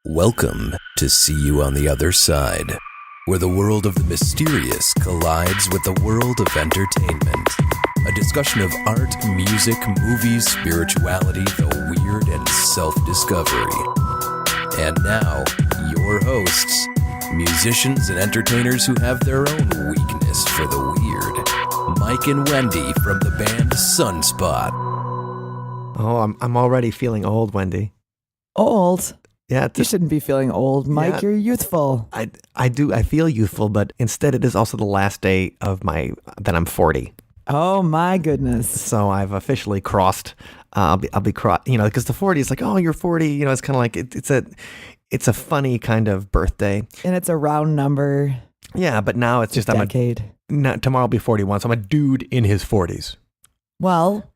Welcome to See You on the Other Side, where the world of the mysterious collides with the world of entertainment. A discussion of art, music, movies, spirituality, the weird, and self-discovery. And now, your hosts, musicians and entertainers who have their own weakness for the weird. Mike and Wendy from the band Sunspot. Oh, I'm already feeling old, Wendy. Old? Yeah, You shouldn't be feeling old, Mike. Yeah. You're youthful. I do. I feel youthful, but instead it is also the last day of that I'm 40. Oh my goodness. So I've officially crossed. I'll be crossed. Because the 40 is like, oh, you're 40. It's kind of like it's a funny kind of birthday. And it's a round number. Yeah, but now it's just decade. Tomorrow I'll be 41. So I'm a dude in his 40s. Well,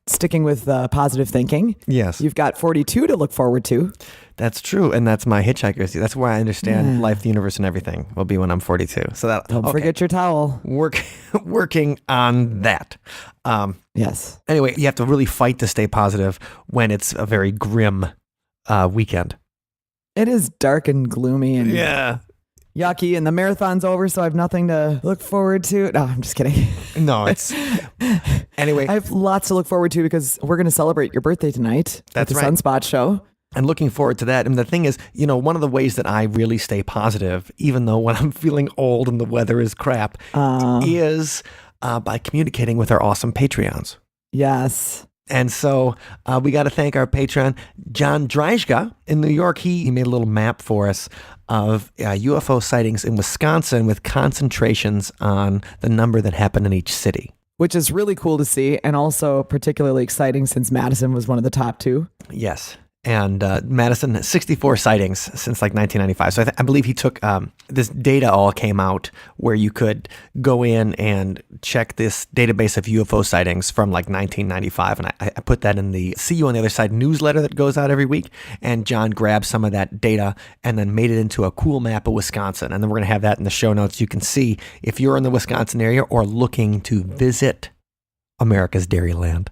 sticking with positive thinking. Yes, You've got 42 to look forward to. that's true, and that's my hitchhiker's. That's where I understand life, the universe, and everything will be when I'm 42. So Don't forget your towel. Working on that. Yes. Anyway, you have to really fight to stay positive when it's a very grim weekend. It is dark and gloomy and Yeah. yucky, and the marathon's over, so I have nothing to look forward to. No, I'm just kidding. No, it's... Anyway. I have lots to look forward to because we're going to celebrate your birthday tonight That's at the right. Sunspot show. I'm looking forward to that. And the thing is, one of the ways that I really stay positive, even though when I'm feeling old and the weather is crap, is by communicating with our awesome Patreons. Yes. And so we got to thank our patron, John Dreizga in New York. He made a little map for us of UFO sightings in Wisconsin with concentrations on the number that happened in each city. Which is really cool to see, and also particularly exciting since Madison was one of the top two. Yes. And Madison has 64 sightings since like 1995. So I believe he took this data all came out where you could go in and check this database of UFO sightings from like 1995. And I put that in the See You on the Other Side newsletter that goes out every week. And John grabbed some of that data and then made it into a cool map of Wisconsin. And then we're going to have that in the show notes. You can see if you're in the Wisconsin area or looking to visit America's Dairyland.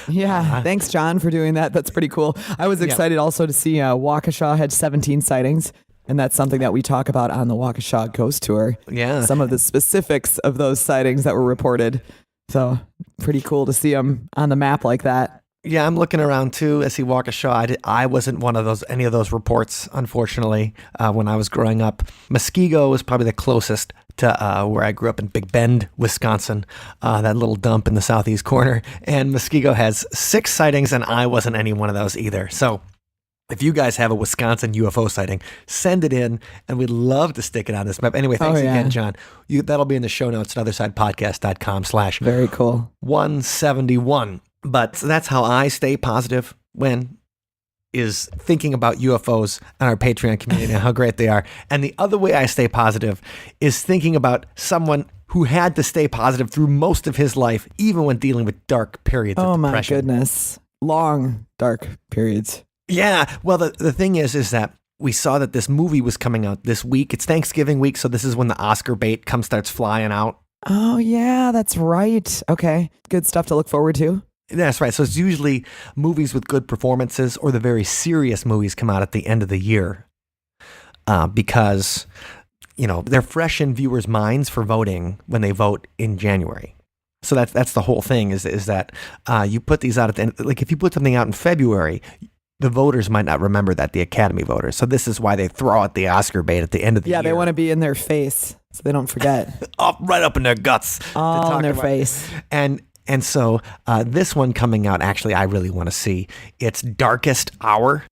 Yeah, thanks, John, for doing that. That's pretty cool. I was excited also to see Waukesha had 17 sightings, and that's something that we talk about on the Waukesha Ghost Tour. Yeah. Some of the specifics of those sightings that were reported. So pretty cool to see them on the map like that. Yeah, I'm looking around too. I see Waukesha. I wasn't one of any of those reports, unfortunately, when I was growing up. Muskego was probably the closest to where I grew up in Big Bend, Wisconsin, that little dump in the southeast corner. And Muskego has 6 sightings, and I wasn't any one of those either. So if you guys have a Wisconsin UFO sighting, send it in, and we'd love to stick it on this map. Anyway, thanks again, John. That'll be in the show notes at othersidepodcast.com/. Very cool. 171. But that's how I stay positive is thinking about UFOs and our Patreon community and how great they are. And the other way I stay positive is thinking about someone who had to stay positive through most of his life, even when dealing with dark periods of depression. Oh my goodness. Long, dark periods. Yeah. Well, the thing is that we saw that this movie was coming out this week. It's Thanksgiving week, so this is when the Oscar bait starts flying out. Oh, yeah, that's right. Okay. Good stuff to look forward to. That's right. So it's usually movies with good performances or the very serious movies come out at the end of the year because, they're fresh in viewers' minds for voting when they vote in January. So that's the whole thing is that you put these out at the end. Like if you put something out in February, the voters might not remember that, the Academy voters. So this is why they throw out the Oscar bait at the end of the year. Yeah, they want to be in their face so they don't forget. Right up in their guts. All in their face. And so this one coming out, actually, I really want to see. It's Darkest Hour.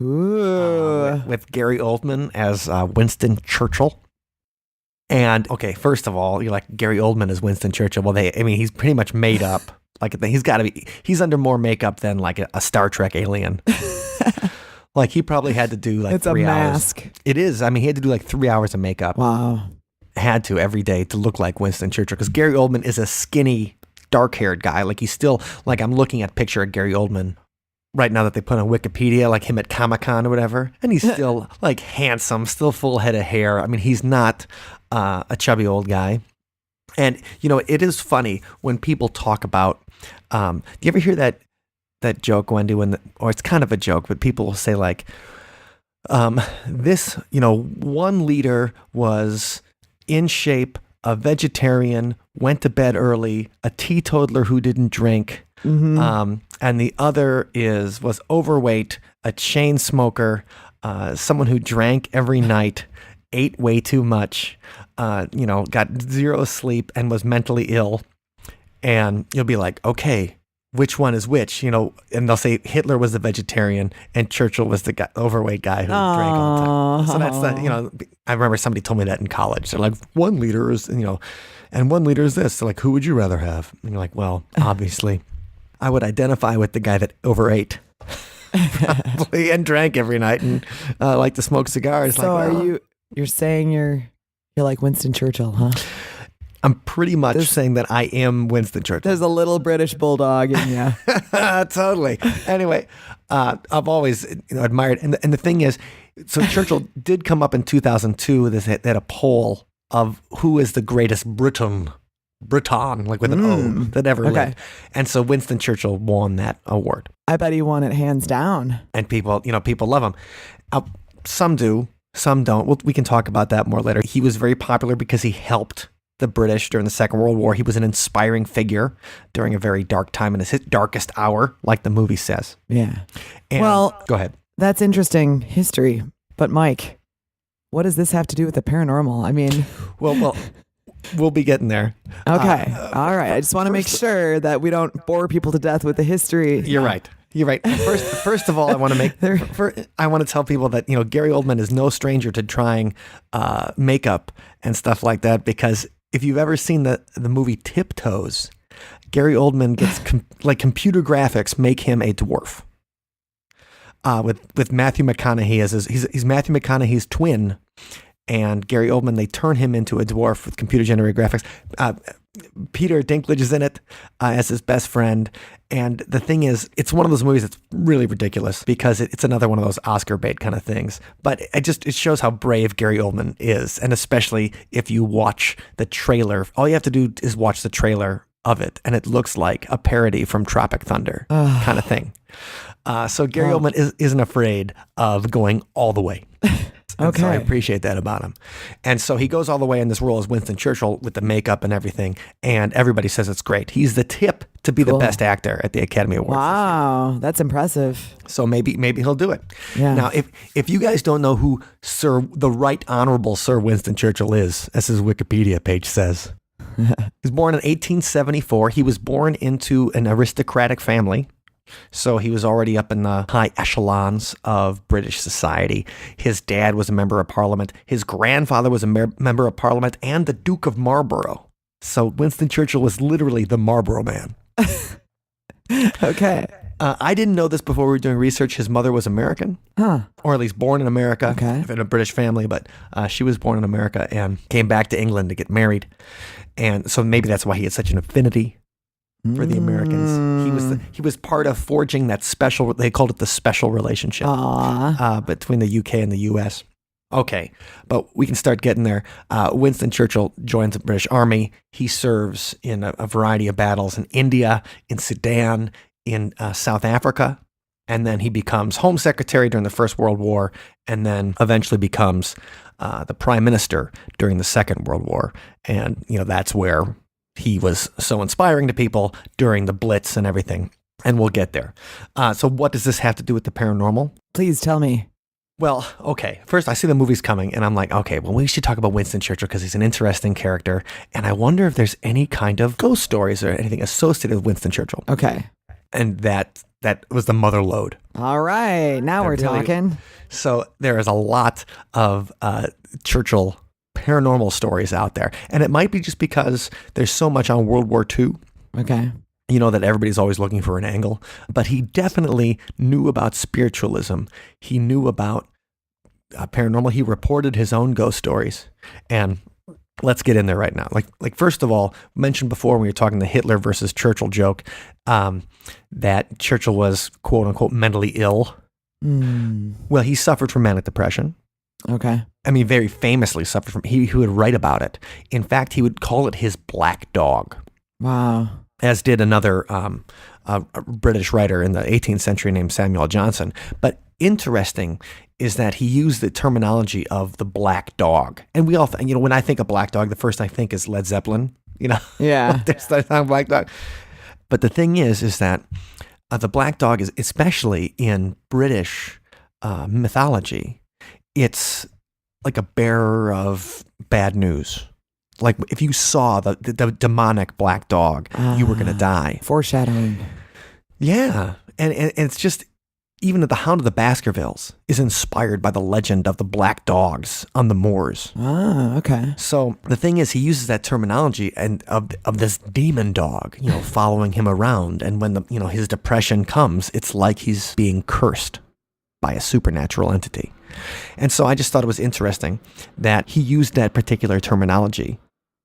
Ooh. With Gary Oldman as Winston Churchill. And, okay, first of all, you're like, Gary Oldman as Winston Churchill. Well, he's pretty much made up. Like, he's under more makeup than like a Star Trek alien. Like, he probably had to do like it's 3 a hours. mask. It is. He had to do like 3 hours of makeup. Wow. Had to every day to look like Winston Churchill. Because Gary Oldman is a skinny, dark-haired guy. Like, he's still, like, I'm looking at a picture of Gary Oldman right now that they put on Wikipedia, like him at Comic-Con or whatever. And he's still, like, handsome, still full head of hair. He's not a chubby old guy. And, it is funny when people talk about, do you ever hear that joke, Wendy, or it's kind of a joke, but people will say, like, This, one leader was in shape, a vegetarian, went to bed early, a teetotaler who didn't drink, and the other was overweight, a chain smoker, someone who drank every night, ate way too much, got zero sleep, and was mentally ill. And you'll be like, okay, which one is which? And they'll say Hitler was the vegetarian and Churchill was the overweight guy who drank all the time. So that's I remember somebody told me that in college. They're like, one leader is, and one leader is this. They're like, who would you rather have? And you're like, well, obviously, I would identify with the guy that overate probably and drank every night and liked to smoke cigars. So you're saying you're like Winston Churchill, huh? I'm pretty much saying that I am Winston Churchill. There's a little British bulldog in you. Totally. Anyway, I've always admired, and the thing is, so Churchill did come up in 2002. They had a poll of who is the greatest Briton, like with an O, that ever lived. And so Winston Churchill won that award. I bet he won it hands down. And people love him. Some do, some don't. We can talk about that more later. He was very popular because he helped the British during the Second World War. He was an inspiring figure during a very dark time in his darkest hour, like the movie says. Yeah. And, well, go ahead. That's interesting history. But Mike, what does this have to do with the paranormal? I mean, well, we'll be getting there. Okay. All right. I just want to make sure that we don't bore people to death with the history. You're right. First of all, I want to tell people that Gary Oldman is no stranger to trying makeup and stuff like that, because if you've ever seen the movie Tiptoes, Gary Oldman gets computer graphics make him a dwarf. With Matthew McConaughey as he's Matthew McConaughey's twin, and Gary Oldman, they turn him into a dwarf with computer generated graphics. Peter Dinklage is in it as his best friend. And the thing is, it's one of those movies that's really ridiculous because it's another one of those Oscar bait kind of things. But it shows how brave Gary Oldman is. And especially if you watch the trailer, all you have to do is watch the trailer of it. And it looks like a parody from Tropic Thunder kind of thing. So Gary Oldman isn't afraid of going all the way. Okay. So I appreciate that about him. And so he goes all the way in this role as Winston Churchill with the makeup and everything. And everybody says it's great. He's the tip to be the best actor at the Academy Awards. Wow. That's impressive. So maybe he'll do it. Yeah. Now, if you guys don't know who the Right Honorable Sir Winston Churchill is, as his Wikipedia page says, he was born in 1874. He was born into an aristocratic family. So he was already up in the high echelons of British society. His dad was a member of Parliament. His grandfather was a member of Parliament and the Duke of Marlborough. So Winston Churchill was literally the Marlborough man. Okay. I didn't know this before we were doing research. His mother was American, or at least born in America, in a British family, but she was born in America and came back to England to get married. And so maybe that's why he had such an affinity for the Americans. He was part of forging that special, they called it the special relationship between the UK and the US. Okay, but we can start getting there. Winston Churchill joins the British Army. He serves in a variety of battles in India, in Sudan, in South Africa, and then he becomes Home Secretary during the First World War, and then eventually becomes the Prime Minister during the Second World War. And, that's where he was so inspiring to people during the Blitz and everything. And we'll get there. So what does this have to do with the paranormal? Please tell me. Well, okay. First, I see the movie's coming, and I'm like, okay, well, we should talk about Winston Churchill because he's an interesting character. And I wonder if there's any kind of ghost stories or anything associated with Winston Churchill. Okay. And that was the mother lode. All right. Now we're talking. So there is a lot of Churchill paranormal stories out there. And it might be just because there's so much on World War II. Okay. That everybody's always looking for an angle. But he definitely knew about spiritualism. He knew about paranormal. He reported his own ghost stories. And let's get in there right now. Like first of all, mentioned before when we were talking the Hitler versus Churchill joke, that Churchill was quote unquote mentally ill. Well, he suffered from manic depression. Okay. I mean, very famously suffered from, he would write about it. In fact, he would call it his black dog. Wow. As did another a British writer in the 18th century named Samuel Johnson. But interesting is that he used the terminology of the black dog. And we all, when I think of black dog, the first thing I think is Led Zeppelin, Yeah. There's the song Black Dog. But the thing is that the black dog is, especially in British mythology, it's like a bearer of bad news. Like if you saw the demonic black dog, you were going to die. Foreshadowing. Yeah. And it's just, even the Hound of the Baskervilles is inspired by the legend of the black dogs on the moors. Ah, okay. So the thing is, he uses that terminology and of this demon dog, following him around. And when his depression comes, it's like he's being cursed by a supernatural entity. And so I just thought it was interesting that he used that particular terminology.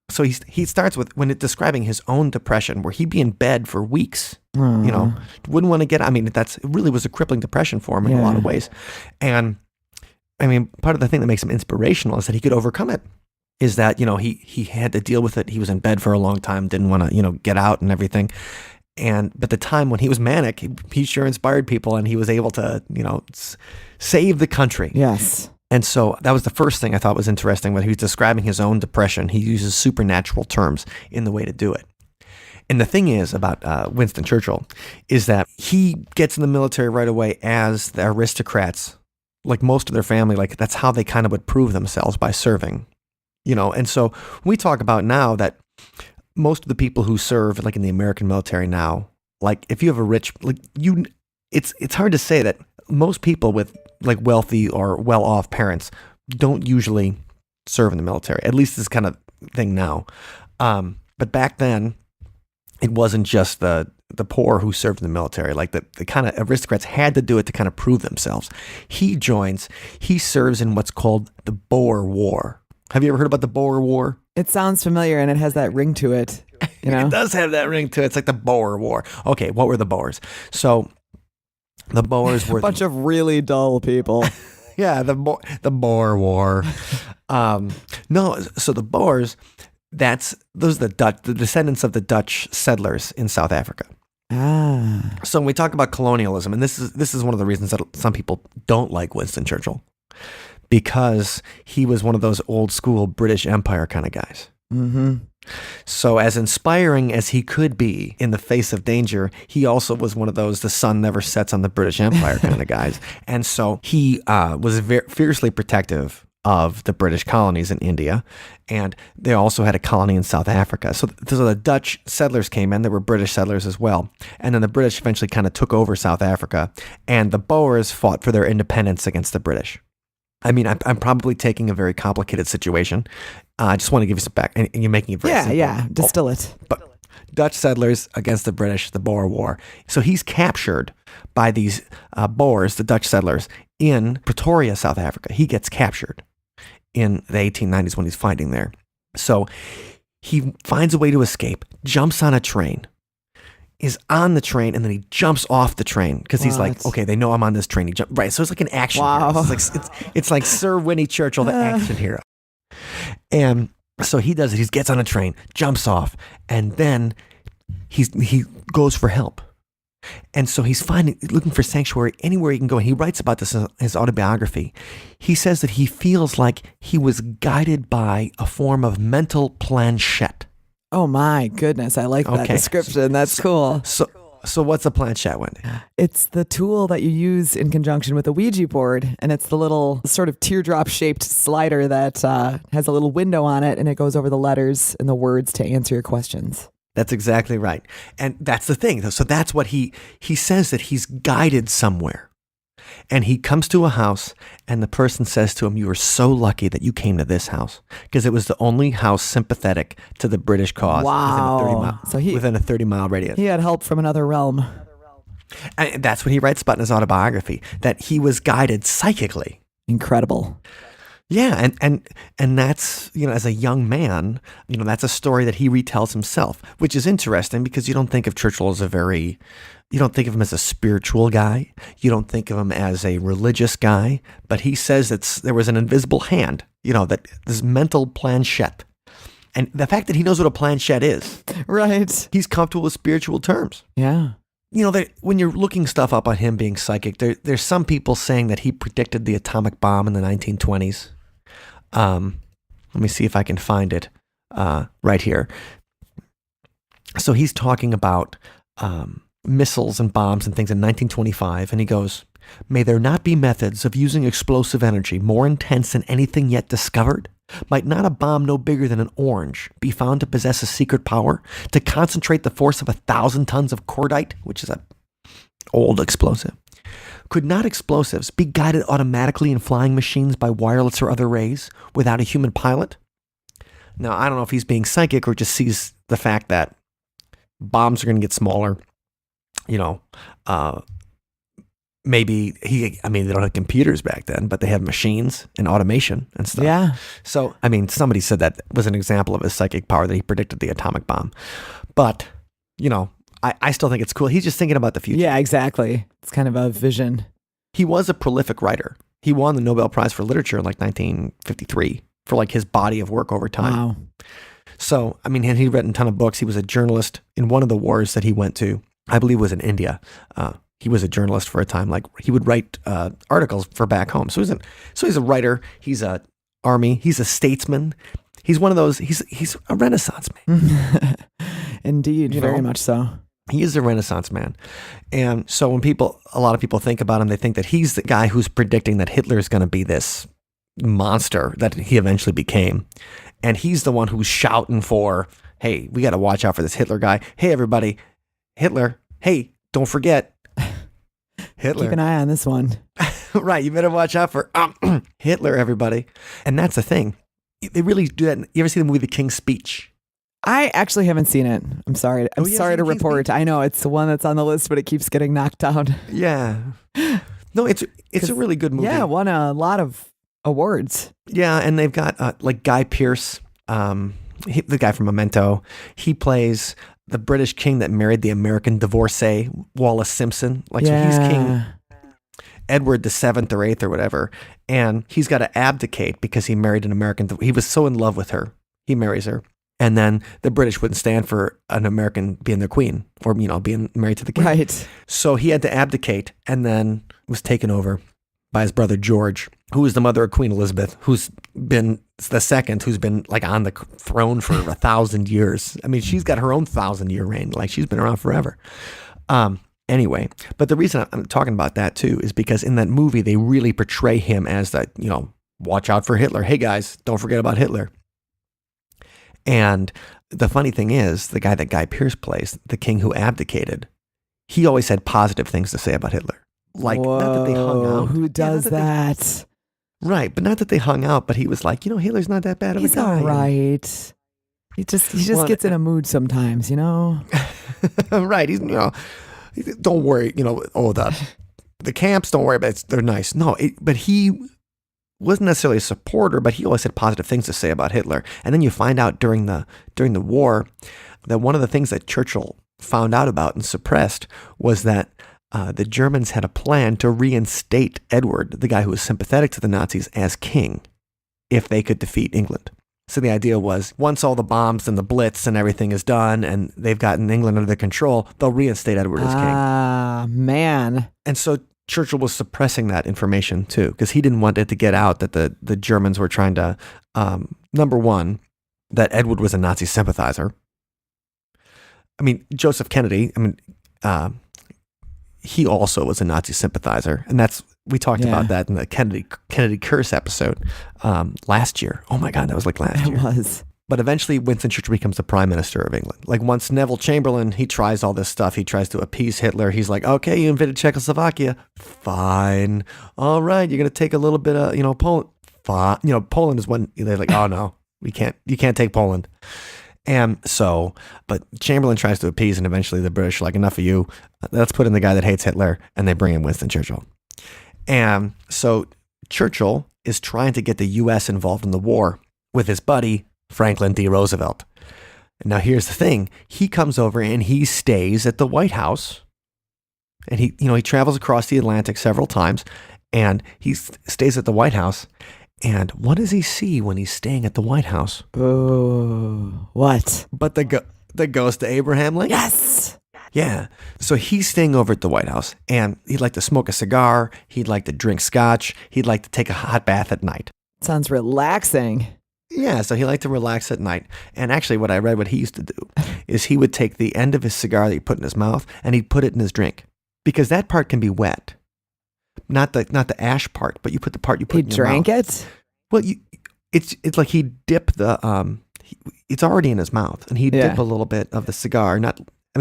So he starts with, when describing his own depression, where he'd be in bed for weeks, wouldn't want to get, it really was a crippling depression for him in a lot of ways. And part of the thing that makes him inspirational is that he could overcome it, is that, he had to deal with it. He was in bed for a long time, didn't want to, get out and everything. But the time when he was manic, he sure inspired people, and he was able to, save the country. Yes. And so that was the first thing I thought was interesting. When he was describing his own depression, he uses supernatural terms in the way to do it. And the thing is about Winston Churchill is that he gets in the military right away as the aristocrats, like most of their family, like that's how they kind of would prove themselves, by serving, And so we talk about now that most of the people who serve, like in the American military now, like if you have a rich, it's hard to say that most people with like wealthy or well-off parents don't usually serve in the military. At least this kind of thing now. But back then, it wasn't just the poor who served in the military. Like the kind of aristocrats had to do it to kind of prove themselves. He serves in what's called the Boer War. Have you ever heard about the Boer War? It sounds familiar, and it has that ring to it. It does have that ring to it. It's like the Boer War. Okay, what were the Boers? So the Boers were a bunch of really dull people. Yeah, the Boer War. No, so the Boers, those are the descendants of the Dutch settlers in South Africa. Ah. So when we talk about colonialism, and this is one of the reasons that some people don't like Winston Churchill, because he was one of those old school British Empire kind of guys. Mm-hmm. So as inspiring as he could be in the face of danger, he also was one of those the sun never sets on the British Empire kind of guys. And so he was fiercely protective of the British colonies in India, and they also had a colony in South Africa. So the Dutch settlers came in, there were British settlers as well, and then the British eventually kind of took over South Africa, and the Boers fought for their independence against the British. I'm probably taking a very complicated situation. I just want to give you some back, and you're making it very simple. Yeah, distill it. But Dutch settlers against the British, the Boer War. So he's captured by these Boers, the Dutch settlers, in Pretoria, South Africa. He gets captured in the 1890s when he's fighting there. So he finds a way to escape, jumps on a train, is on the train, and then he jumps off the train because he's like, okay, they know I'm on this train. Right, so it's like an action hero. It's like Sir Winnie Churchill, the action hero. And so he does it. He gets on a train, jumps off, and then he goes for help. And so he's looking for sanctuary anywhere he can go. And he writes about this in his autobiography. He says that he feels like he was guided by a form of mental planchette. Oh my goodness, I like that description. That's cool. So what's a planchette, Wendy? It's the tool that you use in conjunction with a Ouija board, and it's the little sort of teardrop-shaped slider that has a little window on it, and it goes over the letters and the words to answer your questions. That's exactly right. And that's the thing. So that's what he says, that he's guided somewhere. And he comes to a house, and the person says to him, "You are so lucky that you came to this house," because it was the only house sympathetic to the British cause. Wow. Within a 30-mile radius. He had help from another realm. And that's what he writes about in his autobiography, that he was guided psychically. Incredible. Yeah, and that's, as a young man, that's a story that he retells himself, which is interesting because you don't think of Churchill as you don't think of him as a spiritual guy. You don't think of him as a religious guy, but he says there was an invisible hand, that this mental planchette. And the fact that he knows what a planchette is. Right. He's comfortable with spiritual terms. Yeah. when you're looking stuff up on him being psychic, there's some people saying that he predicted the atomic bomb in the 1920s. Let me see if I can find it right here. So he's talking about missiles and bombs and things in 1925, and he goes, "May there not be methods of using explosive energy more intense than anything yet discovered? Might not a bomb no bigger than an orange be found to possess a secret power to concentrate the force of 1,000 tons of cordite," which is an old explosive? "Could not explosives be guided automatically in flying machines by wireless or other rays without a human pilot?" Now, I don't know if he's being psychic or just sees the fact that bombs are going to get smaller. Maybe they don't have computers back then, but they have machines and automation and stuff. Yeah. So, somebody said that was an example of his psychic power, that he predicted the atomic bomb. But, I still think it's cool. He's just thinking about the future. Yeah, exactly. It's kind of a vision. He was a prolific writer. He won the Nobel Prize for Literature in 1953 for his body of work over time. Wow. So, he'd written a ton of books. He was a journalist in one of the wars that he went to, I believe was in India. He was a journalist for a time. He would write articles for back home. So he's a writer. He's a army. He's a statesman. He's one of those. He's a Renaissance man. Indeed, very much so. He is a Renaissance man. And so when a lot of people think about him, they think that he's the guy who's predicting that Hitler is going to be this monster that he eventually became. And he's the one who's shouting for, "Hey, we got to watch out for this Hitler guy. Hey, everybody, Hitler. Hey, don't forget Hitler. Keep an eye on this one." Right, you better watch out for Hitler, everybody. And that's the thing. They really do that. You ever see the movie The King's Speech? I actually haven't seen it. I'm sorry. I'm sorry to report. I know it's the one that's on the list, but it keeps getting knocked down. Yeah. No, it's a really good movie. Yeah, won a lot of awards. Yeah, and they've got Guy Pearce, the guy from Memento. He plays the British king that married the American divorcee, Wallace Simpson. So he's King Edward the 7th or 8th or whatever. And he's got to abdicate because he married an American. He was so in love with her. He marries her. And then the British wouldn't stand for an American being their queen or, being married to the king. Right. So he had to abdicate and then was taken over by his brother George, who is the mother of Queen Elizabeth, who's been the second, who's been on the throne for 1,000 years. She's got her own 1,000-year reign. She's been around forever. Anyway, but the reason I'm talking about that too is because in that movie, they really portray him as that, watch out for Hitler. Hey guys, don't forget about Hitler. And the funny thing is, the guy that Guy Pearce plays, the king who abdicated, he always had positive things to say about Hitler. Whoa, not that they hung out. Who does that? Right, but not that they hung out, but he was like, Hitler's not that bad of a guy. He's all right. He just gets in a mood sometimes, Right, don't worry, the camps, don't worry about it, they're nice. No, but he wasn't necessarily a supporter, but he always had positive things to say about Hitler. And then you find out during the war that one of the things that Churchill found out about and suppressed was that the Germans had a plan to reinstate Edward, the guy who was sympathetic to the Nazis, as king if they could defeat England. So the idea was, once all the bombs and the Blitz and everything is done and they've gotten England under their control, they'll reinstate Edward as king. Ah, man. And so Churchill was suppressing that information too, because he didn't want it to get out that the Germans were trying to, number one, that Edward was a Nazi sympathizer. Joseph Kennedy, he also was a Nazi sympathizer. And we talked about that in the Kennedy curse episode last year. Oh my God, that was last year. It was. But eventually Winston Churchill becomes the Prime Minister of England. Once Neville Chamberlain, he tries all this stuff. He tries to appease Hitler. He's like, okay, you invaded Czechoslovakia. Fine. All right, you're going to take a little bit of, Poland. Fine. Poland is when they're like, oh no, you can't take Poland. And so, but Chamberlain tries to appease, and eventually the British are like, enough of you. Let's put in the guy that hates Hitler, and they bring in Winston Churchill. And so Churchill is trying to get the U.S. involved in the war with his buddy, Franklin D. Roosevelt. Now, here's the thing. He comes over and he stays at the White House, and he travels across the Atlantic several times, and he stays at the White House. And what does he see when he's staying at the White House? Oh, what? But the ghost of Abraham Lincoln. Yes. Yeah. So he's staying over at the White House, and he'd like to smoke a cigar. He'd like to drink scotch. He'd like to take a hot bath at night. Sounds relaxing. Yeah, so he liked to relax at night. And actually, what I read, what he used to do, is he would take the end of his cigar that he put in his mouth, and he'd put it in his drink, because that part can be wet. Not the ash part, but you put the part you put in your mouth. He drank it? Well, it's like he'd dip the it's already in his mouth, and he'd dip a little bit of the cigar.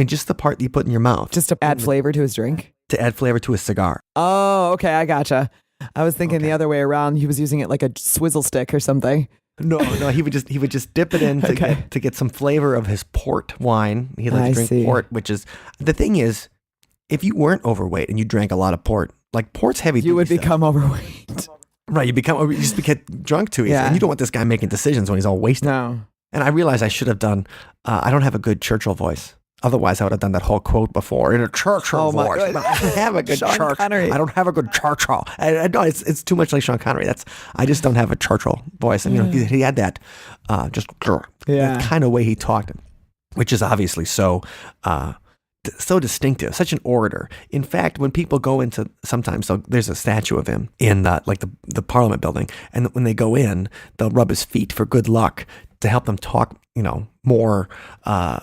Just the part that you put in your mouth, just to add flavor to his drink. To add flavor to his cigar. Oh, okay, I gotcha. I was thinking the other way around. He was using it like a swizzle stick or something. No, he would just dip it in to get some flavor of his port wine. He liked to drink port, which is the thing is, if you weren't overweight and you drank a lot of port, like port's heavy. You would become overweight. Right, you just get drunk too easy, and you don't want this guy making decisions when he's all wasted. No. And I realized I should have done. I don't have a good Churchill voice. Otherwise, I would have done that whole quote before in a Churchill voice. I don't have a good Churchill. I don't have a good Churchill. I know it's too much like Sean Connery. I just don't have a Churchill voice. And he had that kind of way he talked, which is obviously so distinctive. Such an orator. In fact, when people go into sometimes there's a statue of him in the Parliament building, and when they go in, they'll rub his feet for good luck to help them talk, more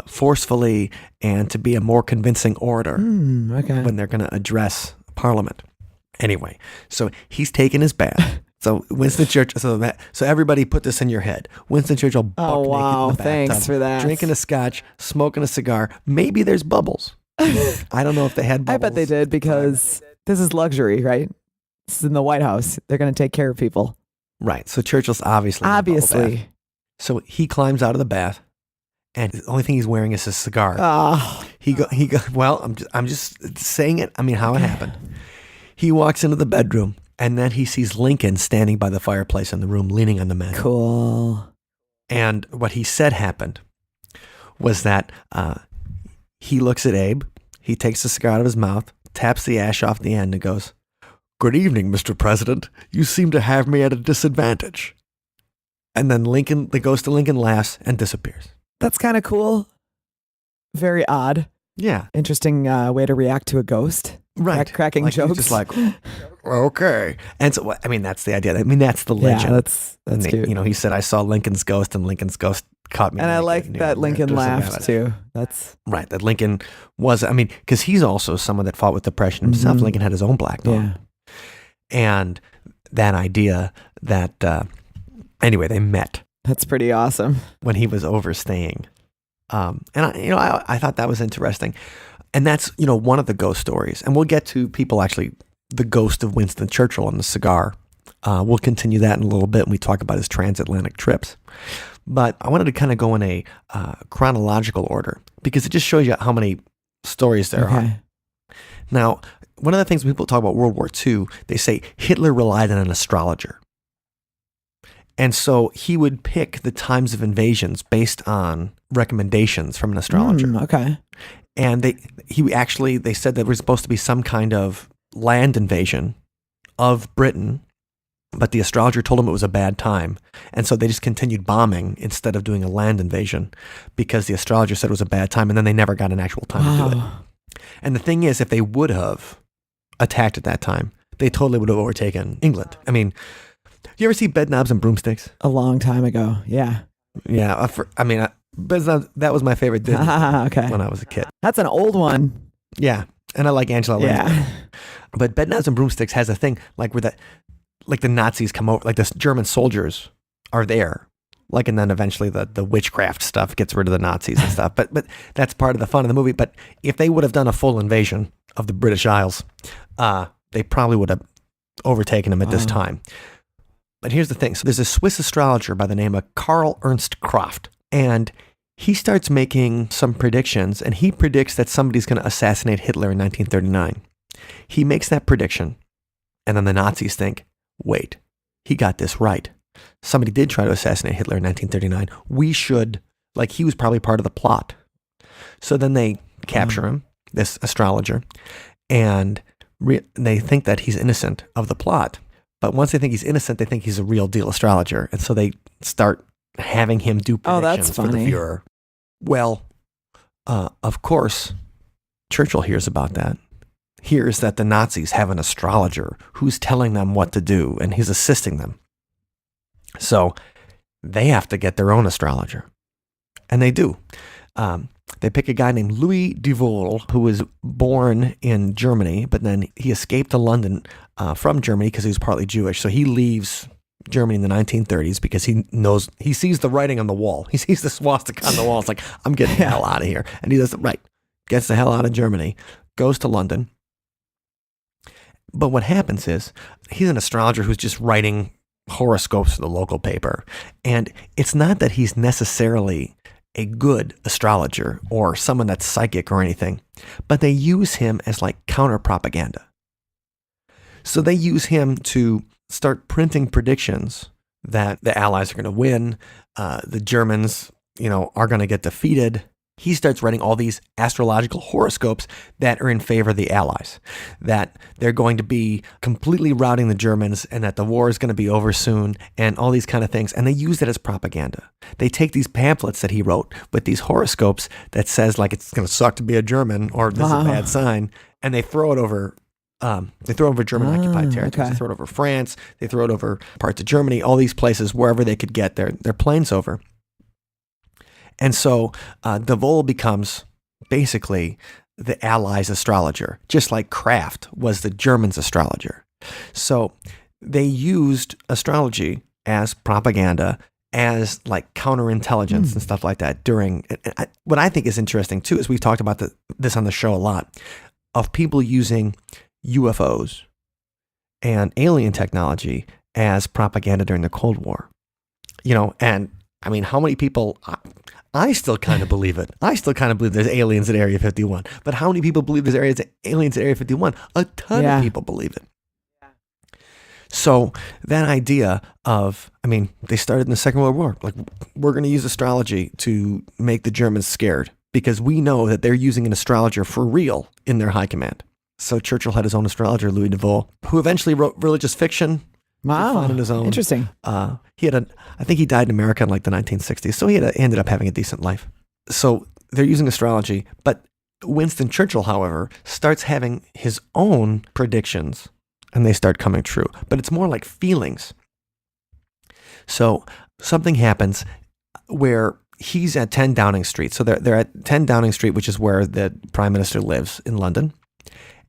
forcefully and to be a more convincing orator when they're going to address Parliament. Anyway, so he's taking his bath. So Winston Churchill. So everybody put this in your head. Winston Churchill buck naked in the bathtub, thanks for that. drinking a scotch, smoking a cigar. Maybe there's bubbles. I don't know if they had bubbles. I bet they did, because this is luxury, right? This is in the White House. They're going to take care of people. Right. So Churchill's obviously. So he climbs out of the bath, and the only thing he's wearing is his cigar. Oh. He go. Well, I'm just saying it. I mean, how it happened. He walks into the bedroom, and then he sees Lincoln standing by the fireplace in the room, leaning on the mantel. Cool. And what he said happened was that he looks at Abe. He takes the cigar out of his mouth, taps the ash off the end, and goes, "Good evening, Mr. President. You seem to have me at a disadvantage." And then the ghost of Lincoln laughs and disappears. That's kind of cool. Very odd. Yeah. Interesting way to react to a ghost. Right. Cracking jokes. Just like, okay. And so, that's the idea. That's the legend. Yeah, that's cute. He said, "I saw Lincoln's ghost, and Lincoln's ghost caught me." And I like that Lincoln laughed too. That's right. That Lincoln was, because he's also someone that fought with depression himself. Lincoln had his own black dog. Yeah. And that idea that, anyway, they met. That's pretty awesome. When he was overstaying. I thought that was interesting. And that's, one of the ghost stories. And we'll get to people actually, the ghost of Winston Churchill and the cigar. We'll continue that in a little bit when we talk about his transatlantic trips. But I wanted to kind of go in a chronological order, because it just shows you how many stories there are. Now, one of the things when people talk about World War II, they say Hitler relied on an astrologer. And so he would pick the times of invasions based on recommendations from an astrologer. Okay. And they said there was supposed to be some kind of land invasion of Britain, but the astrologer told him it was a bad time. And so they just continued bombing instead of doing a land invasion, because the astrologer said it was a bad time, and then they never got an actual time to do it. And the thing is, if they would have attacked at that time, they totally would have overtaken England. You ever see Bed Knobs and Broomsticks? A long time ago, yeah. Yeah, Bed Knobs, that was my favorite Disney when I was a kid. That's an old one. Yeah, and I like Angela Lansbury. But Bed Knobs and Broomsticks has a thing like where the Nazis come over, like the German soldiers are there, and then eventually the witchcraft stuff gets rid of the Nazis and stuff. But that's part of the fun of the movie. But if they would have done a full invasion of the British Isles, they probably would have overtaken them at this time. But here's the thing. So there's a Swiss astrologer by the name of Karl Ernst Kraft, and he starts making some predictions, and he predicts that somebody's going to assassinate Hitler in 1939. He makes that prediction, and then the Nazis think, wait, he got this right. Somebody did try to assassinate Hitler in 1939. We should, he was probably part of the plot. So then they capture him, this astrologer, and they think that he's innocent of the plot. But once they think he's innocent, they think he's a real deal astrologer. And so they start having him do predictions for the Fuhrer. Well, of course, Churchill hears about that, hears that the Nazis have an astrologer who's telling them what to do, and he's assisting them. So they have to get their own astrologer. And they do. They pick a guy named Louis de Vaux, who was born in Germany, but then he escaped to London from Germany because he was partly Jewish. So he leaves Germany in the 1930s because he sees the writing on the wall. He sees the swastika on the wall. It's like, I'm getting the hell out of here. And he does it right. Gets the hell out of Germany, goes to London. But what happens is he's an astrologer who's just writing horoscopes for the local paper. And it's not that he's necessarily a good astrologer or someone that's psychic or anything, but they use him as like counter propaganda. So they use him to start printing predictions that the Allies are going to win, the Germans, are going to get defeated. He starts writing all these astrological horoscopes that are in favor of the Allies, that they're going to be completely routing the Germans and that the war is going to be over soon and all these kind of things. And they use that as propaganda. They take these pamphlets that he wrote with these horoscopes that says like it's going to suck to be a German or this is a bad sign, and they throw it over German occupied territories. Okay. They throw it over France. They throw it over parts of Germany, all these places, wherever they could get their planes over. And so de Vaux becomes basically the Allies' astrologer, just like Kraft was the Germans' astrologer. So they used astrology as propaganda, as like counterintelligence and stuff like that during, what I think is interesting too, is we've talked about this on the show a lot, of people using UFOs and alien technology as propaganda during the Cold War. And I mean, how many people, I still kind of believe it. I still kind of believe there's aliens at Area 51. But how many people believe there's aliens at Area 51? A ton of people believe it. So that idea of, they started in the Second World War. Like, we're going to use astrology to make the Germans scared because we know that they're using an astrologer for real in their high command. So Churchill had his own astrologer, Louis de Vaux, who eventually wrote religious fiction. Wow, on his own. Interesting. I think he died in America in like the 1960s, so he ended up having a decent life. So they're using astrology, but Winston Churchill, however, starts having his own predictions, and they start coming true. But it's more like feelings. So something happens where he's at 10 Downing Street. So they're at 10 Downing Street, which is where the Prime Minister lives in London,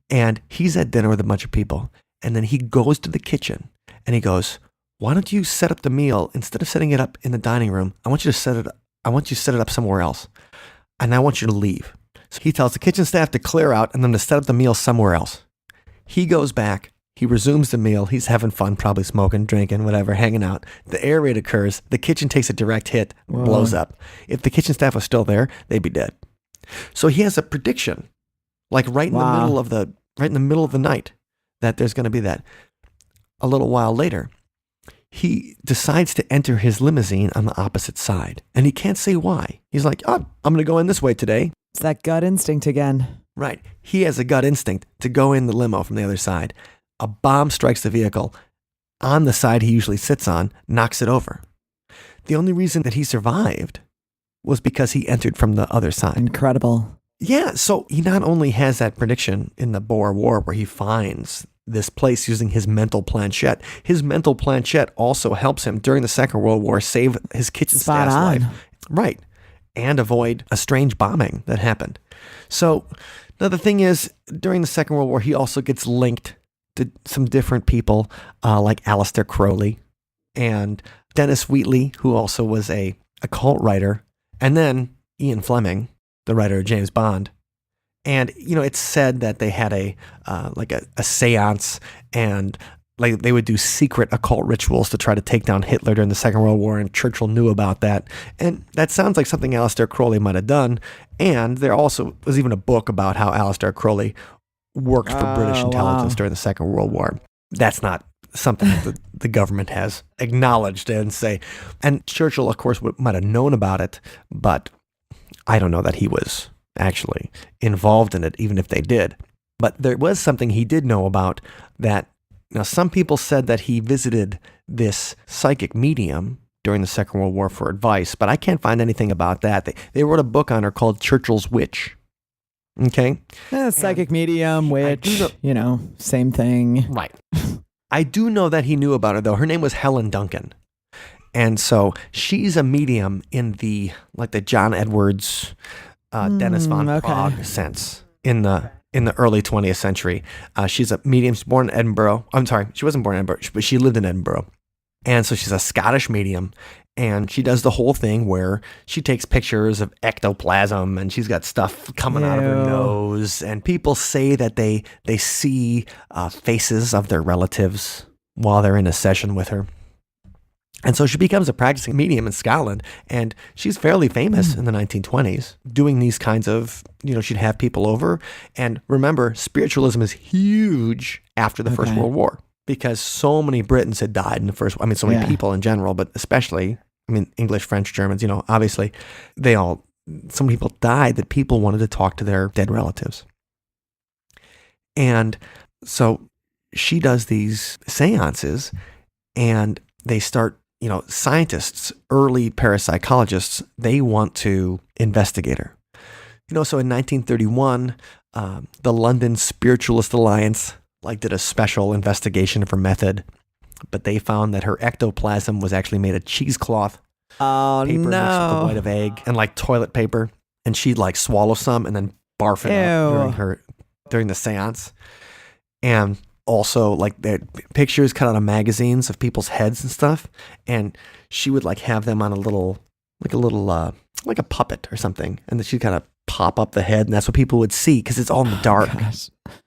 and he's at dinner with a bunch of people, and then he goes to the kitchen. And he goes, why don't you set up the meal instead of setting it up in the dining room? I want you to set it up somewhere else. And I want you to leave. So he tells the kitchen staff to clear out and then to set up the meal somewhere else. He goes back. He resumes the meal. He's having fun, probably smoking, drinking, whatever, hanging out. The air raid occurs. The kitchen takes a direct hit, blows up. If the kitchen staff was still there, they'd be dead. So he has a prediction, like right in the middle of the night, that there's going to be that. A little while later, he decides to enter his limousine on the opposite side. And he can't say why. He's like, I'm going to go in this way today. It's that gut instinct again. Right. He has a gut instinct to go in the limo from the other side. A bomb strikes the vehicle on the side he usually sits on, knocks it over. The only reason that he survived was because he entered from the other side. Incredible. Yeah. So he not only has that prediction in the Boer War where he finds this place using his mental planchette. His mental planchette also helps him during the Second World War save his kitchen staff's life. Right. And avoid a strange bombing that happened. So now the thing is, during the Second World War, he also gets linked to some different people like Aleister Crowley and Dennis Wheatley, who also was a occult writer, and then Ian Fleming, the writer of James Bond. And, it's said that they had a seance and like they would do secret occult rituals to try to take down Hitler during the Second World War, and Churchill knew about that. And that sounds like something Aleister Crowley might have done. And there also was even a book about how Aleister Crowley worked for British intelligence during the Second World War. That's not something that the government has acknowledged and say. And Churchill, of course, might have known about it, but I don't know that he was actually involved in it, even if they did. But there was something he did know about that. Now, some people said that he visited this psychic medium during the Second World War for advice, but I can't find anything about that. They wrote a book on her called Churchill's Witch. Okay. Psychic medium, witch, same thing. Right. I do know that he knew about her, though. Her name was Helen Duncan. And so she's a medium in the John Edwards, Dennis von Prague sense in the early 20th century. She's a medium. She's born in Edinburgh. I'm sorry, she wasn't born in Edinburgh, but she lived in Edinburgh. And so she's a Scottish medium. And she does the whole thing where she takes pictures of ectoplasm and she's got stuff coming out of her nose. And people say that they see faces of their relatives while they're in a session with her. And so she becomes a practicing medium in Scotland. And she's fairly famous in the 1920s doing these kinds of, she'd have people over. And remember, spiritualism is huge after the First World War. Because so many Britons had died in the first, so many people in general, but especially, English, French, Germans, obviously so many people died that people wanted to talk to their dead relatives. And so she does these seances and they start, scientists, early parapsychologists, they want to investigate her. So in 1931, the London Spiritualist Alliance did a special investigation of her method, but they found that her ectoplasm was actually made of cheesecloth, paper mixed with the white of egg, and toilet paper, and she'd swallow some and then barf it up during the seance. And also there pictures cut out of magazines of people's heads and stuff, and she would have them on a puppet or something, and then she'd kind of pop up the head, and that's what people would see because it's all in the dark.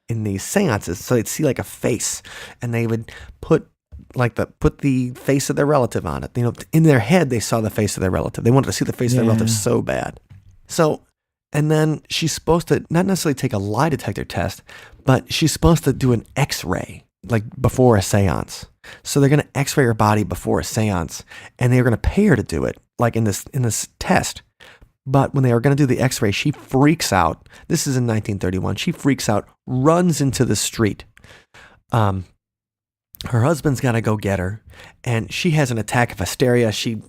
In these seances, so they'd see a face, and they would put the face of their relative on it. In their head, they saw the face of their relative. They wanted to see the face of their relative so bad. So, and then she's supposed to not necessarily take a lie detector test, but she's supposed to do an X-ray before a seance. So they're going to X-ray her body before a seance, and they're going to pay her to do it, in this test. But when they are going to do the X-ray, she freaks out. This is in 1931. She freaks out, runs into the street. Her husband's got to go get her, and she has an attack of hysteria. She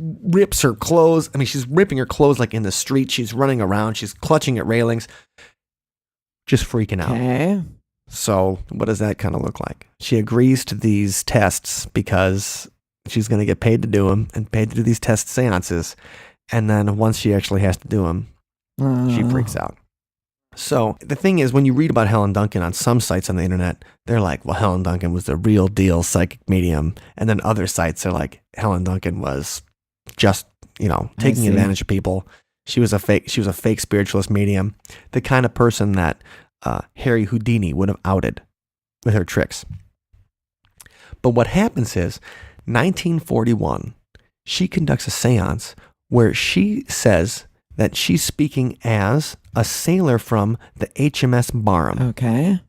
rips her clothes. She's ripping her clothes in the street. She's running around. She's clutching at railings, just freaking out. Okay. So what does that kind of look like? She agrees to these tests because she's going to get paid to do them and paid to do these test seances. And then once she actually has to do them, she freaks out. So the thing is, when you read about Helen Duncan on some sites on the internet, they're like, well, Helen Duncan was the real deal psychic medium. And then other sites are like, Helen Duncan was just, taking advantage of people. She was a fake spiritualist medium, the kind of person that Harry Houdini would have outed with her tricks. But what happens is, 1941, she conducts a seance where she says that she's speaking as a sailor from the HMS Barham. Okay.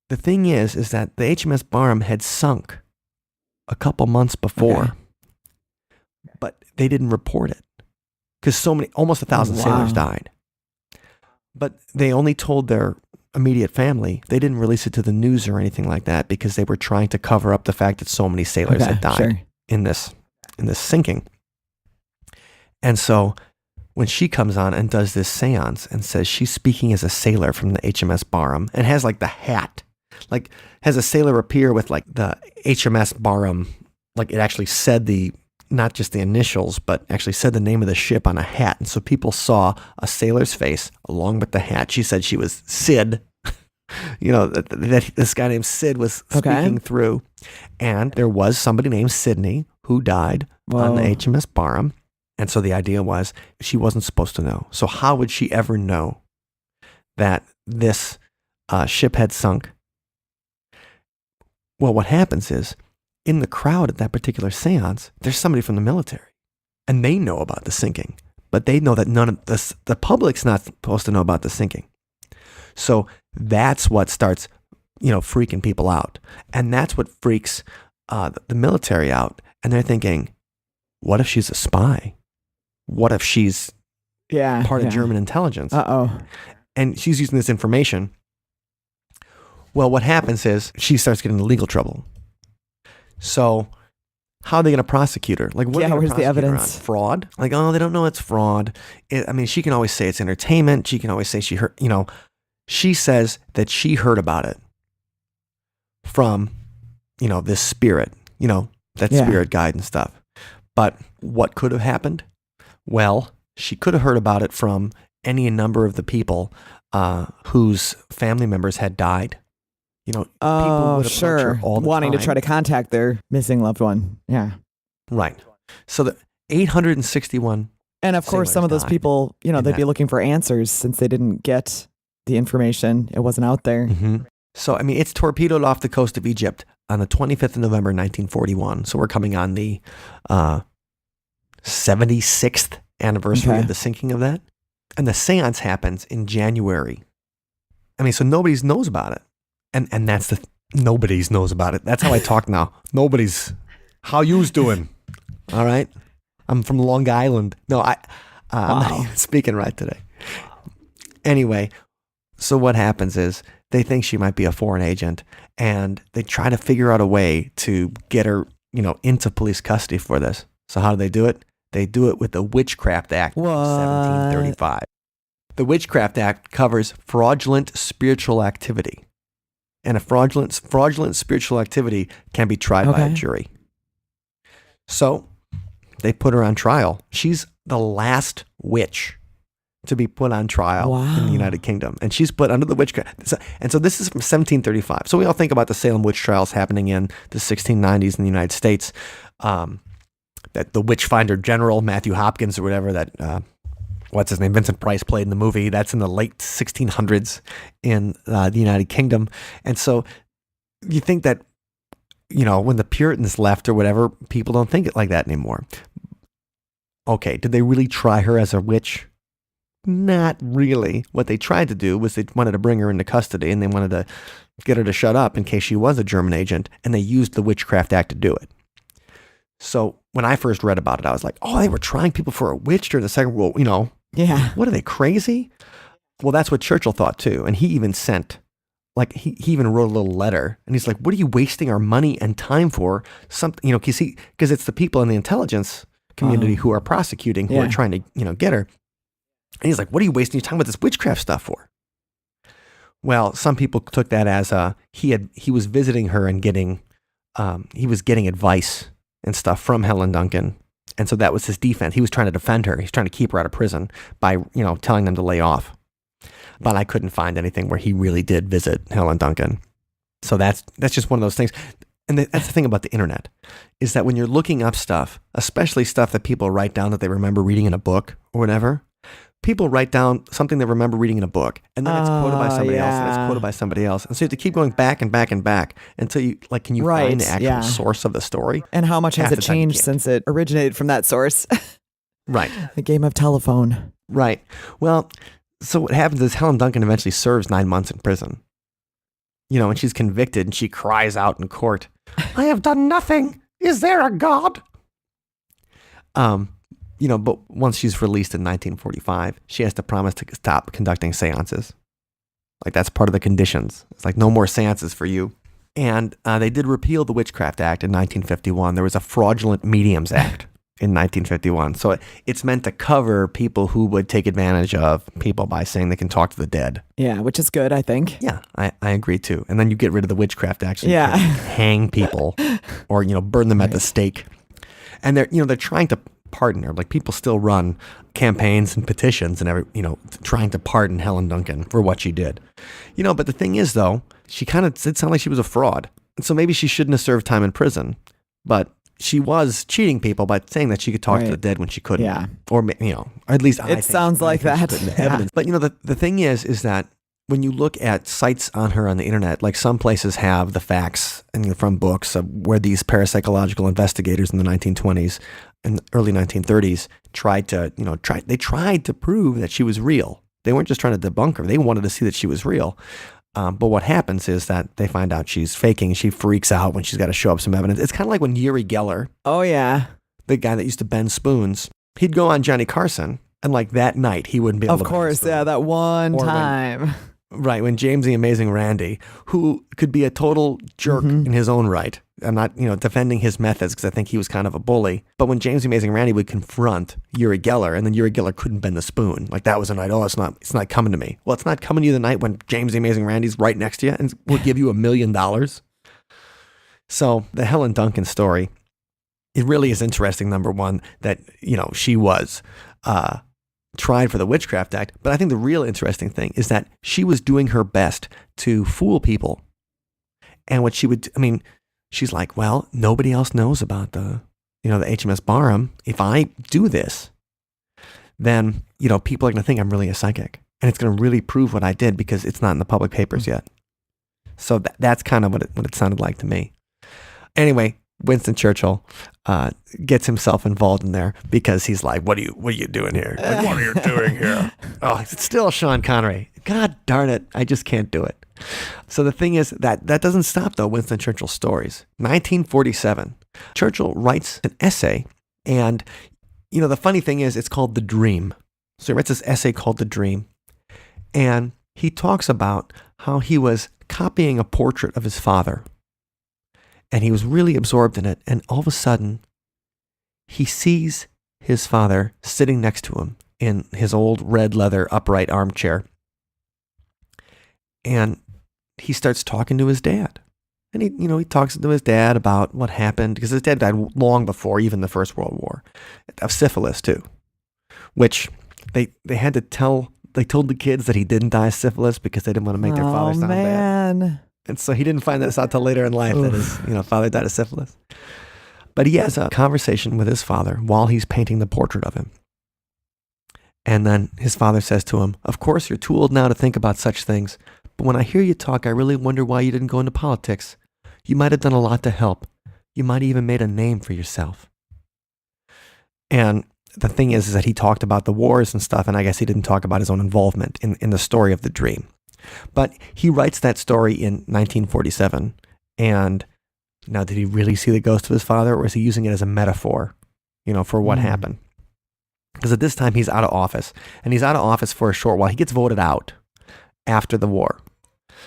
The thing is that the HMS Barham had sunk a couple months before, but they didn't report it because almost 1,000 sailors died. But they only told their immediate family. They didn't release it to the news or anything like that because they were trying to cover up the fact that so many sailors had died in this sinking. And so when she comes on and does this seance and says she's speaking as a sailor from the HMS Barham and has the hat, has a sailor appear with the HMS Barham, it actually said not just the initials, but actually said the name of the ship on a hat. And so people saw a sailor's face along with the hat. She said she was Sid, that this guy named Sid was speaking through. And there was somebody named Sydney who died on the HMS Barham. And so the idea was she wasn't supposed to know. So how would she ever know that this ship had sunk? Well, what happens is, in the crowd at that particular seance, there's somebody from the military. And they know about the sinking. But they know that none of the public's not supposed to know about the sinking. So that's what starts, freaking people out. And that's what freaks the military out. And they're thinking, what if she's a spy? What if she's part of German intelligence? And she's using this information. Well, what happens is she starts getting into legal trouble. So how are they going to prosecute her? Like, what are they where's going to the prosecute her on? evidence? Fraud? Like, oh, they don't know it's fraud. I mean, she can always say it's entertainment. She can always say she heard, she says that she heard about it from, this spirit, that spirit guide and stuff. But what could have happened? Well, she could have heard about it from any number of the people whose family members had died. People would approach her all the wanting time. to try to contact their missing loved one. Yeah. Right. So the 861. And of course, some of those people, they'd be looking for answers since they didn't get the information. It wasn't out there. Mm-hmm. So, I mean, it's torpedoed off the coast of Egypt on the 25th of November, 1941. So we're coming on the 76th anniversary of the sinking of that. And the seance happens in January. I mean, so nobody knows about it. And that's nobody's knows about it. That's how I talk now. Nobody's. How you's doing? All right. I'm from Long Island. No, I'm not even speaking right today. Anyway, so what happens is they think she might be a foreign agent, and they try to figure out a way to get her, into police custody for this. So how do they do it? They do it with the Witchcraft Act of 1735. The Witchcraft Act covers fraudulent spiritual activity. And a fraudulent spiritual activity can be tried by a jury. So they put her on trial. She's the last witch to be put on trial in the United Kingdom. And she's put under the witchcraft. And so this is from 1735. So we all think about the Salem witch trials happening in the 1690s in the United States. That the witch finder general, Matthew Hopkins or whatever, that, what's his name, Vincent Price played in the movie. That's in the late 1600s in the United Kingdom. And so you think that, when the Puritans left or whatever, people don't think it like that anymore. Okay, did they really try her as a witch? Not really. What they tried to do was they wanted to bring her into custody, and they wanted to get her to shut up in case she was a German agent, and they used the Witchcraft Act to do it. So when I first read about it, I was like, oh, they were trying people for a witch during the Second World War, Yeah. What are they, crazy? Well, that's what Churchill thought too. And he even sent, he even wrote a little letter, and he's like, what are you wasting our money and time for? Something, because it's the people in the intelligence community who are prosecuting, who are trying to, get her. And he's like, what are you wasting your time with this witchcraft stuff for? Well, some people took that as he was visiting her and he was getting advice and stuff from Helen Duncan. And so that was his defense. He was trying to defend her. He's trying to keep her out of prison by, telling them to lay off. But I couldn't find anything where he really did visit Helen Duncan. So that's just one of those things. And that's the thing about the internet, is that when you're looking up stuff, especially stuff that people write down that they remember reading in a book or whatever, people write down something they remember reading in a book, and then it's quoted by somebody else, and it's quoted by somebody else. And so you have to keep going back and back and back until you, can you find the actual source of the story? And how much has it changed since it originated from that source? Right. The game of telephone. Right. Well, so what happens is Helen Duncan eventually serves 9 months in prison. And she's convicted, and she cries out in court, I have done nothing. Is there a God? But once she's released in 1945, she has to promise to stop conducting seances. That's part of the conditions. It's no more seances for you. And they did repeal the Witchcraft Act in 1951. There was a Fraudulent Mediums Act in 1951. So it's meant to cover people who would take advantage of people by saying they can talk to the dead. Yeah, which is good, I think. Yeah, I agree too. And then you get rid of the Witchcraft Act. So you can hang people or, burn them at the stake. And they're trying to pardon her. People still run campaigns and petitions and trying to pardon Helen Duncan for what she did. But the thing is, though, she kind of did sound like she was a fraud. And so maybe she shouldn't have served time in prison, but she was cheating people by saying that she could talk to the dead when she couldn't. Yeah. Or, or at least it sounds like that. Evidence. But, the thing is that when you look at sites on her on the internet, some places have the facts and from books of where these parapsychological investigators in the 1920s and early 1930s tried to prove that she was real. They weren't just trying to debunk her. They wanted to see that she was real. But what happens is that they find out she's faking. She freaks out when she's got to show up some evidence. It's kind of like when Uri Geller, the guy that used to bend spoons, he'd go on Johnny Carson, and that night he wouldn't be able to bend spoons. That one time. Right, when James the Amazing Randi, who could be a total jerk in his own right. I'm not, defending his methods because I think he was kind of a bully. But when James the Amazing Randi would confront Uri Geller, and then Uri Geller couldn't bend the spoon, like that was a night, it's not coming to me. Well, it's not coming to you the night when James the Amazing Randi's right next to you and will give you $1 million. So the Helen Duncan story, it really is interesting, number one, that, she was tried for the Witchcraft Act. But I think the real interesting thing is that she was doing her best to fool people. And what she would, she's like, well, nobody else knows about the HMS Barham. If I do this, then, people are going to think I'm really a psychic. And it's going to really prove what I did because it's not in the public papers yet. So that's kind of what it sounded like to me. Anyway, Winston Churchill gets himself involved in there because he's like, what are you doing here? Like, what are you doing here? Oh, it's still Sean Connery. God darn it. I just can't do it. So the thing is that doesn't stop, though, Winston Churchill's stories. 1947, Churchill writes an essay. And, the funny thing is it's called The Dream. So he writes this essay called The Dream. And he talks about how he was copying a portrait of his father. And he was really absorbed in it. And all of a sudden, he sees his father sitting next to him in his old red leather upright armchair. And he starts talking to his dad. And he talks to his dad about what happened, because his dad died long before even the First World War, of syphilis too, which they had to tell, they told the kids that he didn't die of syphilis because they didn't want to make their father sound bad. And so he didn't find this out till later in life that his father died of syphilis. But he has a conversation with his father while he's painting the portrait of him. And then his father says to him, of course, you're too old now to think about such things. But when I hear you talk, I really wonder why you didn't go into politics. You might have done a lot to help. You might have even made a name for yourself. And the thing is that he talked about the wars and stuff, and I guess he didn't talk about his own involvement in the story of The Dream. But he writes that story in 1947. And now, did he really see the ghost of his father, or is he using it as a metaphor, for what happened? Because at this time, he's out of office. And he's out of office for a short while. He gets voted out after the war.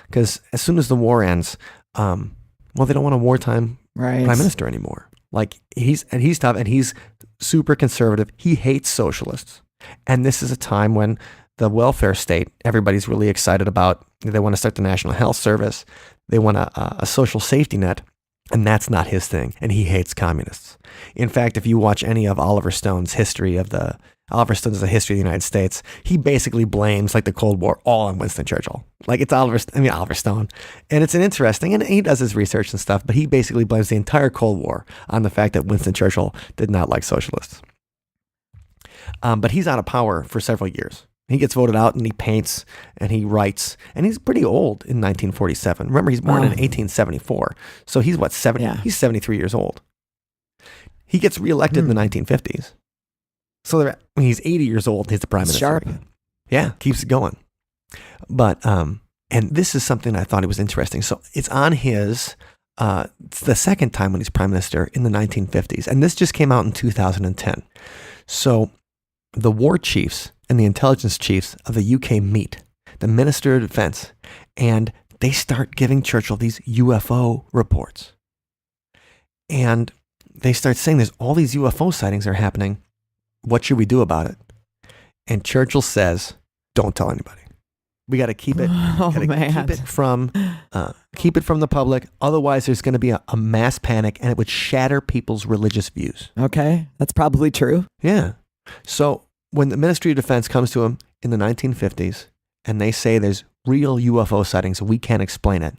Because as soon as the war ends, they don't want a wartime prime minister anymore. Like, he's tough, and he's super conservative. He hates socialists. And this is a time when the welfare state, everybody's really excited about. They want to start the National Health Service. They want a social safety net. And that's not his thing. And he hates communists. In fact, if you watch any of Oliver Stone's history of the United States, he basically blames like the Cold War all on Winston Churchill. Like, it's Oliver Stone. And it's an interesting, and he does his research and stuff, but he basically blames the entire Cold War on the fact that Winston Churchill did not like socialists. But he's out of power for several years. He gets voted out, and he paints and he writes, and he's pretty old in 1947. Remember, he's born in 1874. So he's 70? Yeah. He's 73 years old. He gets reelected in the 1950s. So when he's 80 years old, he's the prime minister. Sharp. Again. Yeah, keeps it going. But, and this is something I thought it was interesting. So it's on his, it's the second time when he's prime minister in the 1950s. And this just came out in 2010. So the war chiefs and the intelligence chiefs of the UK meet, the Minister of Defense, and they start giving Churchill these UFO reports. And they start saying there's all these UFO sightings are happening. What should we do about it? And Churchill says, don't tell anybody. We got to keep it. Keep it from the public. Otherwise, there's going to be a mass panic, and it would shatter people's religious views. Okay, that's probably true. Yeah. So when the Ministry of Defense comes to him in the 1950s, and they say there's real UFO sightings, we can't explain it.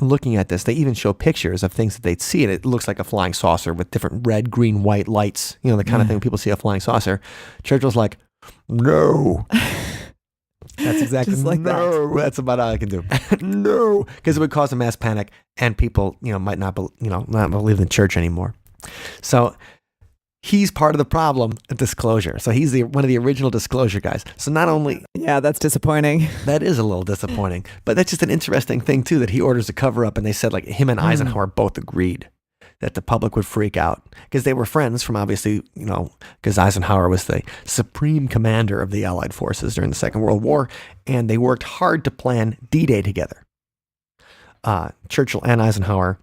Looking at this, they even show pictures of things that they'd see, and it looks like a flying saucer with different red, green, white lights, the kind of thing people see a flying saucer. Churchill's like, no. That's exactly just like no. That's about all I can do. No, because it would cause a mass panic, and people, might not believe in the church anymore. So he's part of the problem at disclosure. So he's one of the original disclosure guys. So not only... Yeah, that's disappointing. That is a little disappointing. But that's just an interesting thing, too, that he orders a cover-up, and they said, like, him and Eisenhower both agreed that the public would freak out because they were friends from obviously, because Eisenhower was the supreme commander of the Allied forces during the Second World War, and they worked hard to plan D-Day together. Churchill and Eisenhower,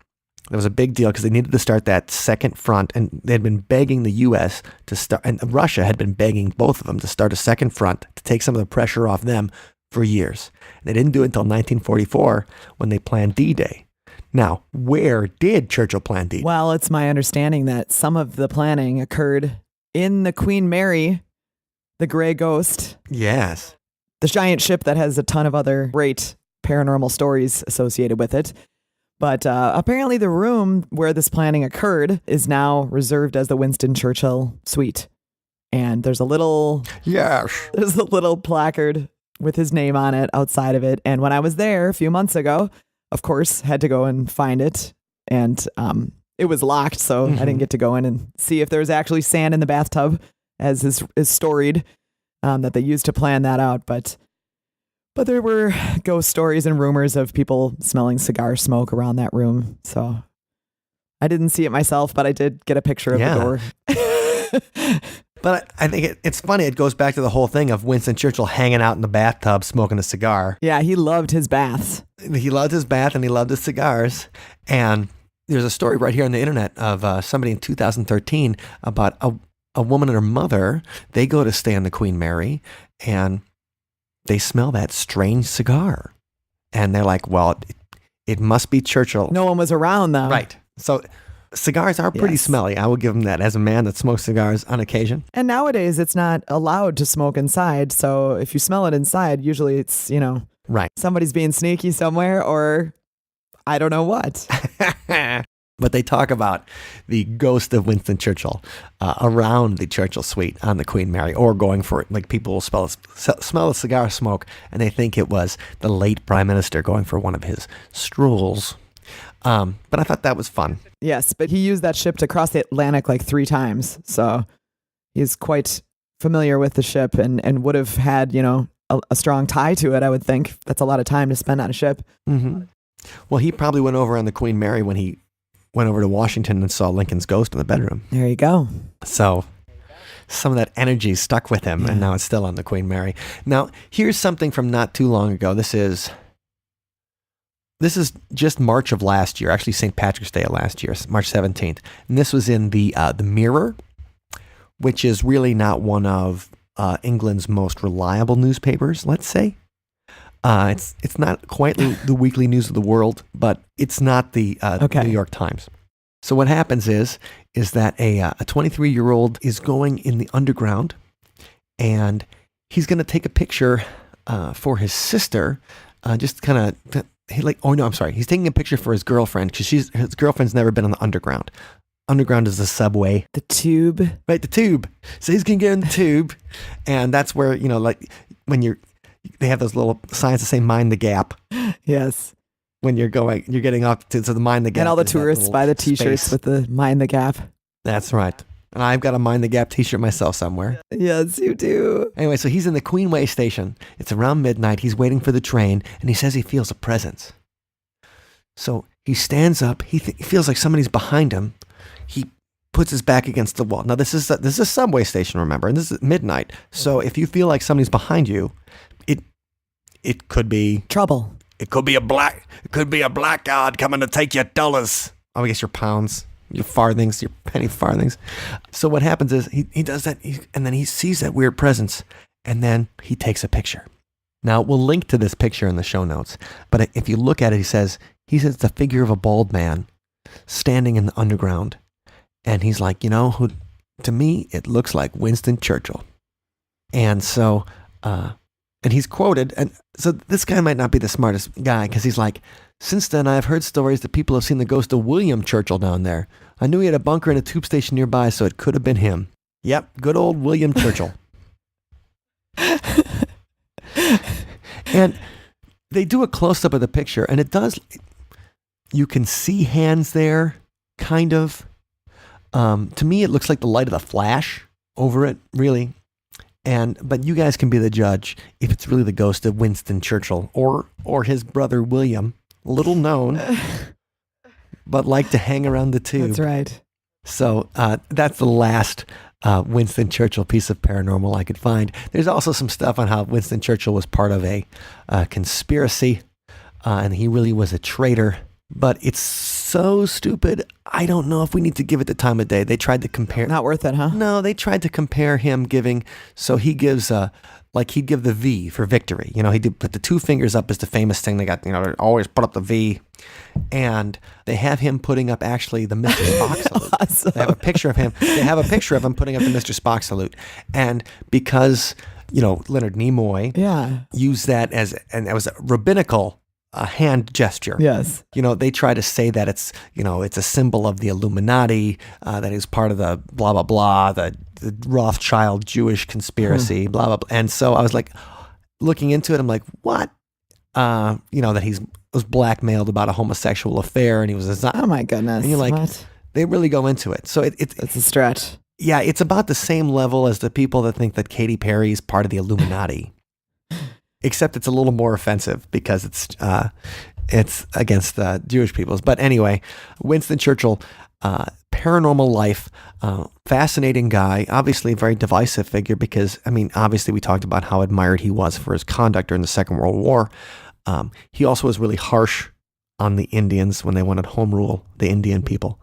that was a big deal because they needed to start that second front, and they had been begging the U.S. to start, and Russia had been begging both of them to start a second front to take some of the pressure off them for years. And they didn't do it until 1944 when they planned D-Day. Now, where did Churchill plan D-Day? Well, it's my understanding that some of the planning occurred in the Queen Mary, the Gray Ghost. Yes. The giant ship that has a ton of other great paranormal stories associated with it. But apparently the room where this planning occurred is now reserved as the Winston Churchill suite. And there's a little placard with his name on it outside of it. And when I was there a few months ago, of course, had to go and find it. And it was locked, so I didn't get to go in and see if there was actually sand in the bathtub, as is storied, that they used to plan that out. But there were ghost stories and rumors of people smelling cigar smoke around that room. So I didn't see it myself, but I did get a picture of the door. But I think it's funny. It goes back to the whole thing of Winston Churchill hanging out in the bathtub smoking a cigar. Yeah, he loved his baths. He loved his bath and he loved his cigars. And there's a story right here on the internet of somebody in 2013 about a woman and her mother. They go to stay on the Queen Mary and they smell that strange cigar. And they're like, well, it must be Churchill. No one was around, though. Right. So cigars are pretty smelly. I will give them that as a man that smokes cigars on occasion. And nowadays, it's not allowed to smoke inside. So if you smell it inside, usually it's, right. Somebody's being sneaky somewhere or I don't know what. But they talk about the ghost of Winston Churchill around the Churchill suite on the Queen Mary, or going for it. Like people will smell the cigar smoke, and they think it was the late Prime Minister going for one of his strolls. But I thought that was fun. Yes, but he used that ship to cross the Atlantic like 3 times. So he's quite familiar with the ship and would have had, a strong tie to it, I would think. That's a lot of time to spend on a ship. Mm-hmm. Well, he probably went over on the Queen Mary when he went over to Washington and saw Lincoln's ghost in the bedroom. There you go. So some of that energy stuck with him, and now it's still on the Queen Mary. Now, here's something from not too long ago. This is just March of last year, actually St. Patrick's Day of last year, March 17th. And this was in the Mirror, which is really not one of England's most reliable newspapers, let's say. It's not quite the weekly news of the world, but it's not the New York Times. So what happens is that a 23-year-old is going in the underground, and he's going to take a picture for his sister, just kind of he's taking a picture for his girlfriend because his girlfriend's never been on the underground. Underground is the subway. The tube. Right, the tube. So he's going to get in the tube, and that's where, like when they have those little signs that say mind the gap. Yes. When you're getting up to the mind the gap. And all the tourists buy the t-shirts with the mind the gap. That's right. And I've got a mind the gap t-shirt myself somewhere. Yes, you do. Anyway, so he's in the Queenway station. It's around midnight. He's waiting for the train, and he says he feels a presence. So he stands up. He feels like somebody's behind him. He puts his back against the wall. Now, this is a subway station, remember, and this is midnight. So if you feel like somebody's behind you, it could be trouble. It could be a blackguard coming to take your dollars. I guess your pounds, your farthings, your penny farthings. So what happens is he does that, and then he sees that weird presence, and then he takes a picture. Now, we'll link to this picture in the show notes, but if you look at it, he says it's the figure of a bald man standing in the underground, and he's like, who? To me, it looks like Winston Churchill. And so, and he's quoted, and so this guy might not be the smartest guy, because he's like, since then I've heard stories that people have seen the ghost of William Churchill down there. I knew he had a bunker in a tube station nearby, so it could have been him. Yep, good old William Churchill. And they do a close-up of the picture, and you can see hands there, kind of. To me, it looks like the light of the flash over it, really. But you guys can be the judge if it's really the ghost of Winston Churchill or his brother William, little known. but like to hang around the tube. That's right. So that's the last Winston Churchill piece of paranormal I could find. There's also some stuff on how Winston Churchill was part of a conspiracy, and he really was a traitor. But it's so stupid. I don't know if we need to give it the time of day. They tried to compare. Not worth it, huh? No, they tried to compare him giving. So he gives like he'd give the V for victory. You know, he did put the two fingers up as the famous thing. They got, you know, they always put up the V. And they have him putting up actually the Mr. Spock salute. Awesome. They have a picture of him. They have a picture of him putting up the Mr. Spock salute. And because, you know, Leonard Nimoy used that and that was a rabbinical hand gesture. Yes. You know, they try to say that it's, you know, it's a symbol of the Illuminati, that is part of the blah, blah, blah, the Rothschild Jewish conspiracy, blah, blah, blah. And so I was like, looking into it, I'm like, what? You know, that he was blackmailed about a homosexual affair and he was a oh my goodness. And you're like, what? They really go into it. So it's a stretch. Yeah, it's about the same level as the people that think that Katy Perry is part of the Illuminati. Except it's a little more offensive because it's against Jewish peoples. But anyway, Winston Churchill, paranormal life, fascinating guy, obviously a very divisive figure because, I mean, obviously we talked about how admired he was for his conduct during the Second World War. He also was really harsh on the Indians when they wanted home rule, the Indian people.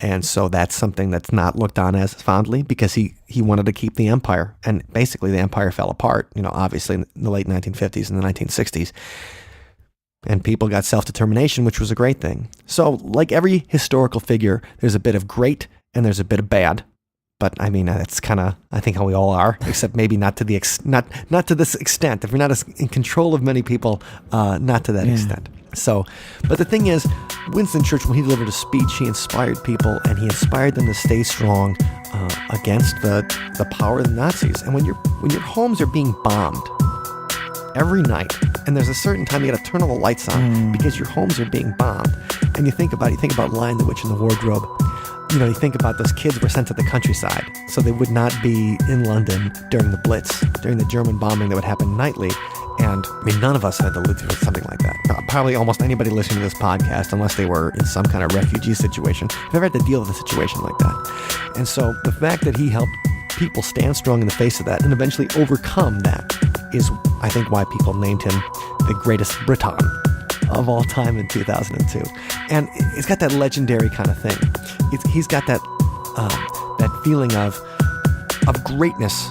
And so that's something that's not looked on as fondly because he wanted to keep the empire. And basically the empire fell apart, you know, obviously in the late 1950s and the 1960s. And people got self-determination, which was a great thing. So like every historical figure, there's a bit of great and there's a bit of bad. But I mean, that's kind of, I think, how we all are, except maybe not to the not to this extent. If you're not in control of many people, not to that extent. So, but the thing is, Winston Churchill, when he delivered a speech, he inspired people, and he inspired them to stay strong against the power of the Nazis. And when your homes are being bombed every night, and there's a certain time you got to turn all the lights on because your homes are being bombed, and you think about Lion the Witch in the Wardrobe. You know, you think about those kids were sent to the countryside, so they would not be in London during the Blitz, during the German bombing that would happen nightly. And I mean, none of us had to live through something like that. Probably almost anybody listening to this podcast, unless they were in some kind of refugee situation, never had to deal with a situation like that. And so the fact that he helped people stand strong in the face of that and eventually overcome that is, I think, why people named him the greatest Briton of all time in 2002. And it's got that legendary kind of thing. He's got that that feeling of greatness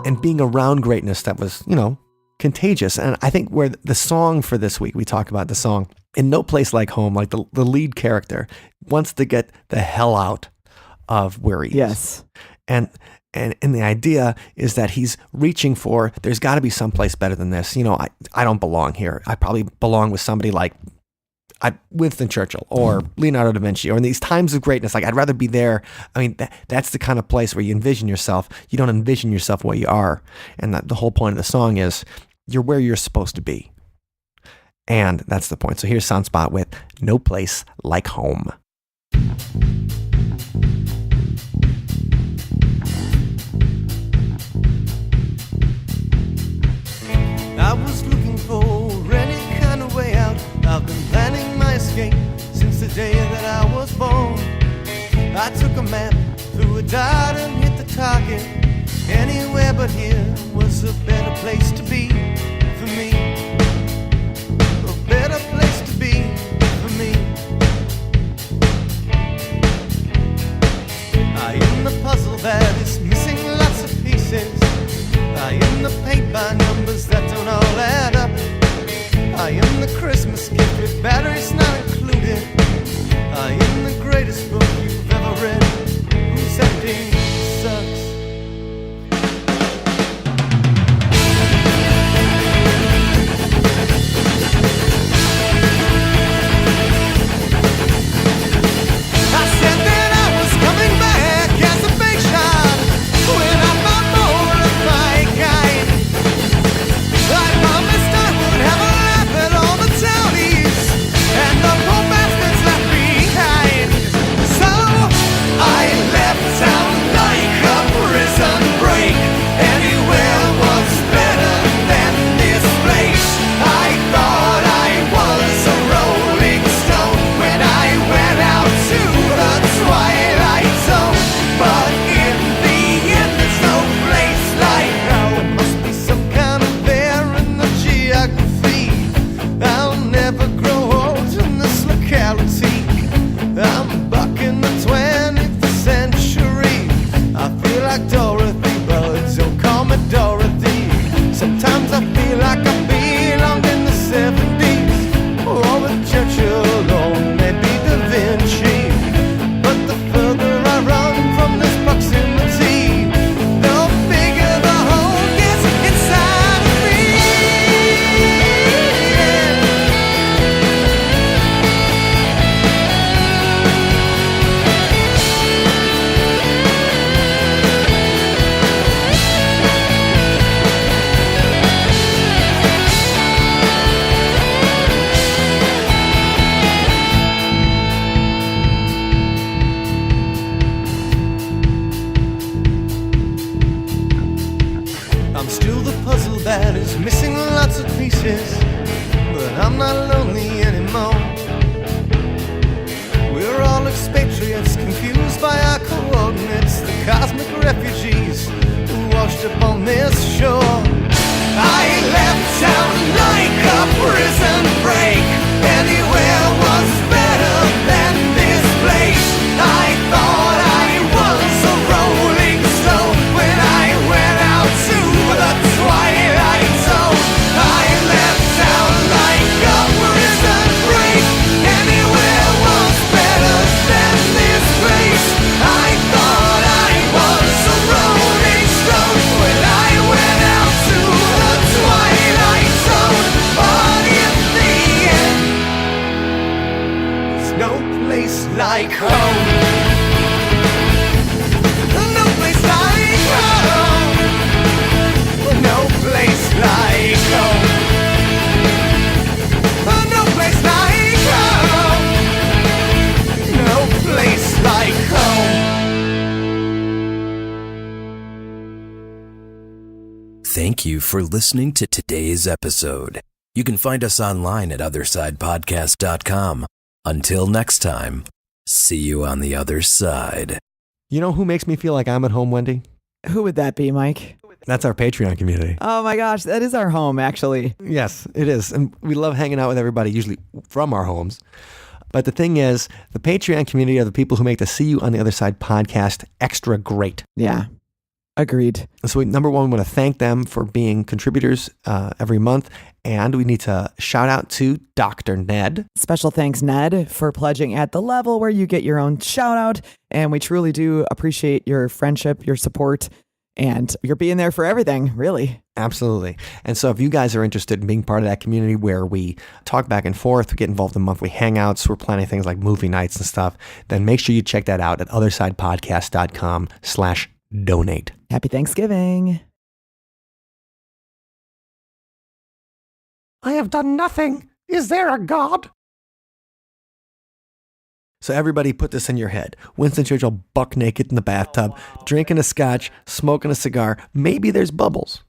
and being around greatness that was, you know, contagious. And I think where the song for this week, we talk about the song, In No Place Like Home, like the lead character wants to get the hell out of where he is. Yes. And the idea is that he's reaching for, there's got to be someplace better than this. You know, I don't belong here. I probably belong with somebody like Winston Churchill or Leonardo da Vinci, or in these times of greatness. Like, I'd rather be there. I mean, that's the kind of place where you envision yourself. You don't envision yourself where you are. And the whole point of the song is you're where you're supposed to be. And that's the point. So here's Sunspot with No Place Like Home. I was looking for any kind of way out. I've been planning my escape since the day that I was born. I took a map, threw a dot and hit the target. Anywhere but here was a better place to be for me. A better place to be for me. I am the puzzle that is missing lots of pieces. I am the paint by numbers that don't all add up. I am the Christmas gift with batteries not included. I am the greatest book you've ever read, whose ending sucks. places, but I'm not lonely anymore. We're all expatriates, confused by our coordinates, the cosmic refugees who washed up on this shore. I left town like a prison break. Anywhere was better than this place. I thought I was a rolling stone when I went out to the twilight zone. I left town like a prison break. Anywhere was better than this place. I thought I was a rolling stone when I went out to the twilight zone. But in the end, there's no place like home. No place like home. No place like home. No place like home. No place like home. Thank you for listening to today's episode. You can find us online at othersidepodcast.com. Until next time, see you on the other side. You know who makes me feel like I'm at home, Wendy? Who would that be, Mike? That's our Patreon community. Oh my gosh, that is our home, actually. Yes, it is. And we love hanging out with everybody, usually from our homes. But the thing is, the Patreon community are the people who make the See You on the Other Side podcast extra great. Yeah, agreed. So number one, we want to thank them for being contributors every month. And we need to shout out to Dr. Ned. Special thanks, Ned, for pledging at the level where you get your own shout out. And we truly do appreciate your friendship, your support, and your being there for everything, really. Absolutely. And so if you guys are interested in being part of that community where we talk back and forth, we get involved in monthly hangouts, we're planning things like movie nights and stuff, then make sure you check that out at othersidepodcast.com/donate. Happy Thanksgiving. I have done nothing. Is there a God? So everybody put this in your head. Winston Churchill buck naked in the bathtub, drinking a scotch, smoking a cigar. Maybe there's bubbles.